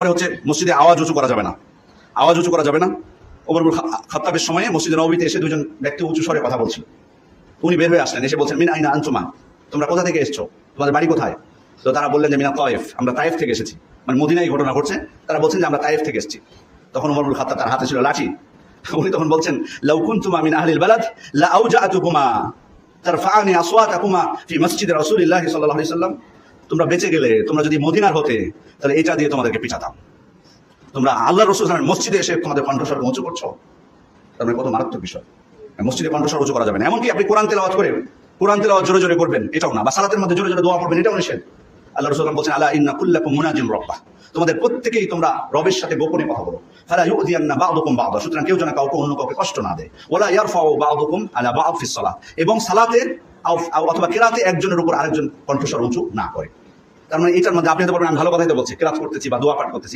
হচ্ছে মসজিদে আওয়াজ উঁচু করা যাবে না, আওয়াজ উঁচু করা যাবে না। ওমর ইবনে খাত্তাবের সময়ে মসজিদে নববীতে এসে দুজন ব্যক্তি উঁচু স্বরে কথা বলছিল। উনি বের হয়ে আসলেন, এসে বলছেন, মিন আইনা আনতুমা, তোমরা কোথা থেকে এসছো, তোমাদের বাড়ি কোথায়? তো তারা বললেন যে মিনা তায়েফ, আমরা তায়েফ থেকে এসেছি। মানে মদিনায় ঘটনা ঘটছে, তারা বলছেন যে আমরা তায়েফ থেকে এসেছি। তখন ওমর ইবনে খাত্তাব, তার হাতে ছিল লাঠি, উনি তখন বলছেন, লাউ কুনতুমা মিন আহলিল বালাদ লা আউজাআতুকুমা তারফাআনি আসওয়াতাকুমা ফি মসজিদে রাসূলিল্লাহ সাল্লাল্লাহু আলাইহি সাল্লাম। তোমরা বেঁচে গেলে, তোমরা যদি মদিনার হতে, তাহলে এটা দিয়ে তোমাদেরকে পিছাতাম। তোমরা আল্লাহ রাসূল সাল্লাল্লাহু আলাইহি মসজিদে এসে তোমাদের কণ্ঠস্বর উঁচু করছো, তার মানে কত মারাত্মক বিষয়। মসজিদে কণ্ঠস্বর উঁচু করা যাবে না। এমনকি আপনি কোরআন তেলাওয়াত করে, কোরআন তেলাওয়াত জোরে জোরে করবেন, এটাও না। বা সালাতের মধ্যে জোরে জোরে দোয়া করবেন, এটাও নিষেধ। আল্লাহ রাসূল বলছেন, আলা ইন্না কুল্লাকুম মুনাজিম রাব্বাহ, তোমাদের প্রত্যেকেই তোমরা রবের সাথে গোপনে কথা বলো। ফালা ইউযিয়ান্না বা'দুকুম বা'দা, সুতরাং কেউ যেন কাউকে অন্য কাউকে কষ্ট না দেয়। ওয়ালা ইয়ারফাউ বা'দুকুম আলা বা'দ ফিস সালাত, এবং সালাতের অথবা কিরাতে একজনের উপর আরেকজন কণ্ঠস্বর উঁচু না করে। তার মানে এটার মধ্যে আপনি হয়তো বলবেন, আমি ভালো কথাই তো বলছি, কিরাত করতেছি বা দোয়া পাঠ করতেছি।